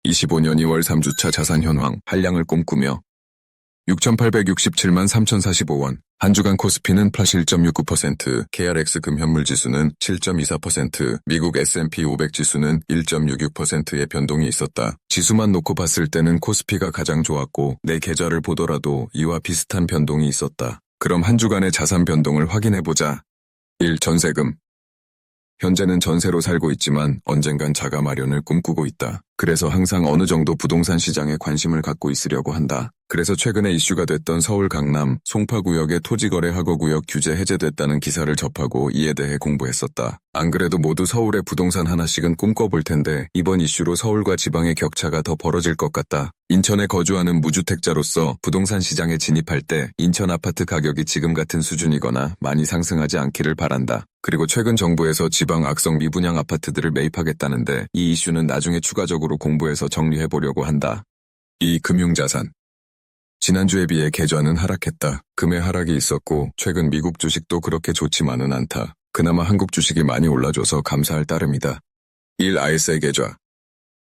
25년 2월 3주차 자산 현황 한량을 꿈꾸며 6,867만 3,045원, 한 주간 코스피는 플러스 1.69%, KRX 금현물 지수는 7.24%, 미국 S&P 500 지수는 1.66%의 변동이 있었다. 지수만 놓고 봤을 때는 코스피가 가장 좋았고 내 계좌를 보더라도 이와 비슷한 변동이 있었다. 그럼 한 주간의 자산 변동을 확인해보자. 1. 전세금. 현재는 전세로 살고 있지만 언젠간 자가 마련을 꿈꾸고 있다. 그래서 항상 어느 정도 부동산 시장에 관심을 갖고 있으려고 한다. 그래서 최근에 이슈가 됐던 서울 강남 송파구역의 토지거래학업구역 규제 해제됐다는 기사를 접하고 이에 대해 공부했었다. 안 그래도 모두 서울의 부동산 하나씩은 꿈꿔볼 텐데 이번 이슈로 서울과 지방의 격차가 더 벌어질 것 같다. 인천에 거주하는 무주택자로서 부동산 시장에 진입할 때 인천 아파트 가격이 지금 같은 수준이거나 많이 상승하지 않기를 바란다. 그리고 최근 정부에서 지방 악성 미분양 아파트들을 매입하겠다는데 이 이슈는 나중에 추가적으로 공부해서 정리해보려고 한다. 2. 금융자산. 지난주에 비해 계좌는 하락했다. 금의 하락이 있었고 최근 미국 주식도 그렇게 좋지만은 않다. 그나마 한국 주식이 많이 올라줘서 감사할 따름이다. 1. ISA 계좌.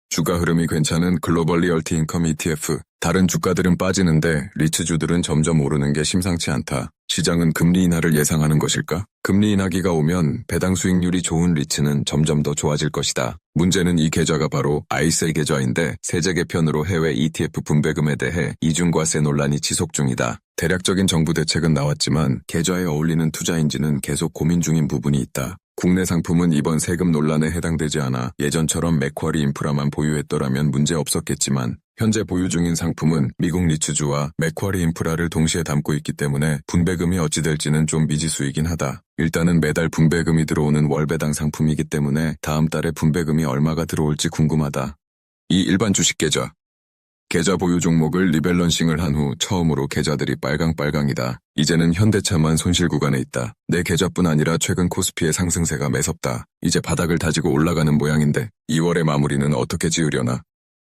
주가 흐름이 괜찮은 글로벌 리얼티 인컴 ETF. 다른 주가들은 빠지는데 리츠주들은 점점 오르는 게 심상치 않다. 시장은 금리 인하를 예상하는 것일까? 금리 인하기가 오면 배당 수익률이 좋은 리츠는 점점 더 좋아질 것이다. 문제는 이 계좌가 바로 ISA 계좌인데 세제 개편으로 해외 ETF 분배금에 대해 이중과세 논란이 지속 중이다. 대략적인 정부 대책은 나왔지만 계좌에 어울리는 투자인지는 계속 고민 중인 부분이 있다. 국내 상품은 이번 세금 논란에 해당되지 않아 예전처럼 맥쿼리 인프라만 보유했더라면 문제 없었겠지만 현재 보유 중인 상품은 미국 리츠주와 맥쿼리 인프라를 동시에 담고 있기 때문에 분배금이 어찌 될지는 좀 미지수이긴 하다. 일단은 매달 분배금이 들어오는 월배당 상품이기 때문에 다음 달에 분배금이 얼마가 들어올지 궁금하다. 2. 일반 주식 계좌. 계좌 보유 종목을 리밸런싱을 한 후 처음으로 계좌들이 빨강빨강이다. 이제는 현대차만 손실 구간에 있다. 내 계좌뿐 아니라 최근 코스피의 상승세가 매섭다. 이제 바닥을 다지고 올라가는 모양인데 2월의 마무리는 어떻게 지으려나.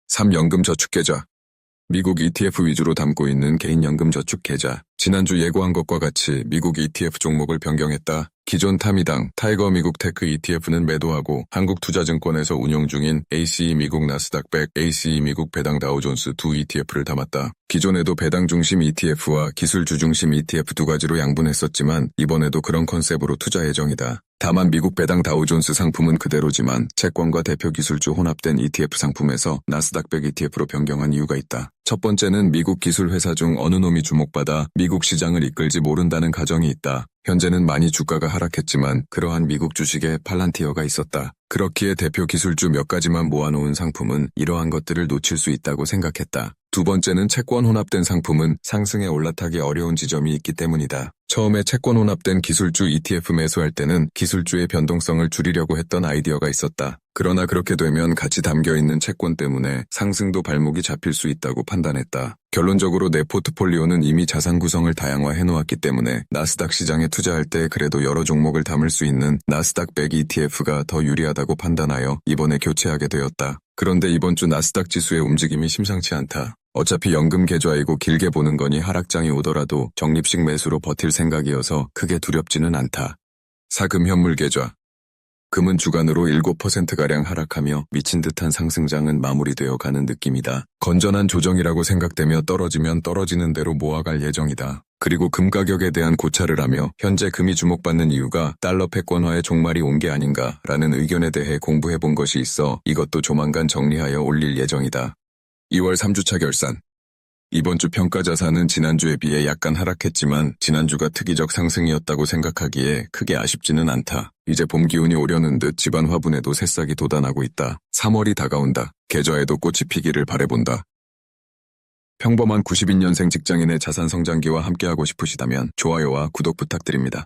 3. 연금저축계좌. 미국 ETF 위주로 담고 있는 개인연금저축계좌. 지난주 예고한 것과 같이 미국 ETF 종목을 변경했다. 기존 타미당 타이거 미국 테크 ETF는 매도하고 한국투자증권에서 운영 중인 ACE 미국 나스닥 100, ACE 미국 배당 다우존스 두 ETF를 담았다. 기존에도 배당 중심 ETF와 기술주 중심 ETF 두 가지로 양분했었지만 이번에도 그런 컨셉으로 투자 예정이다. 다만 미국 배당 다우존스 상품은 그대로지만 채권과 대표 기술주 혼합된 ETF 상품에서 나스닥 100 ETF로 변경한 이유가 있다. 첫 번째는 미국 기술 회사 중 어느 놈이 주목받아 미국 시장을 이끌지 모른다는 가정이 있다. 현재는 많이 주가가 하락했지만 그러한 미국 주식에 팔란티어가 있었다. 그렇기에 대표 기술주 몇 가지만 모아놓은 상품은 이러한 것들을 놓칠 수 있다고 생각했다. 두 번째는 채권 혼합된 상품은 상승에 올라타기 어려운 지점이 있기 때문이다. 처음에 채권 혼합된 기술주 ETF 매수할 때는 기술주의 변동성을 줄이려고 했던 아이디어가 있었다. 그러나 그렇게 되면 같이 담겨있는 채권 때문에 상승도 발목이 잡힐 수 있다고 판단했다. 결론적으로 내 포트폴리오는 이미 자산 구성을 다양화해 놓았기 때문에 나스닥 시장에 투자할 때 그래도 여러 종목을 담을 수 있는 나스닥 100 ETF가 더 유리하다고 판단하여 이번에 교체하게 되었다. 그런데 이번 주 나스닥 지수의 움직임이 심상치 않다. 어차피 연금 계좌이고 길게 보는 거니 하락장이 오더라도 적립식 매수로 버틸 생각이어서 크게 두렵지는 않다. 4. 금현물 계좌. 금은 주간으로 7%가량 하락하며 미친 듯한 상승장은 마무리되어 가는 느낌이다. 건전한 조정이라고 생각되며 떨어지면 떨어지는 대로 모아갈 예정이다. 그리고 금 가격에 대한 고찰을 하며 현재 금이 주목받는 이유가 달러 패권화의 종말이 온 게 아닌가라는 의견에 대해 공부해본 것이 있어 이것도 조만간 정리하여 올릴 예정이다. 2월 3주차 결산. 이번 주 평가자산은 지난주에 비해 약간 하락했지만 지난주가 특이적 상승이었다고 생각하기에 크게 아쉽지는 않다. 이제 봄 기운이 오려는 듯 집안 화분에도 새싹이 돋아나고 있다. 3월이 다가온다. 계좌에도 꽃이 피기를 바라본다. 평범한 92년생 직장인의 자산 성장기와 함께하고 싶으시다면 좋아요와 구독 부탁드립니다.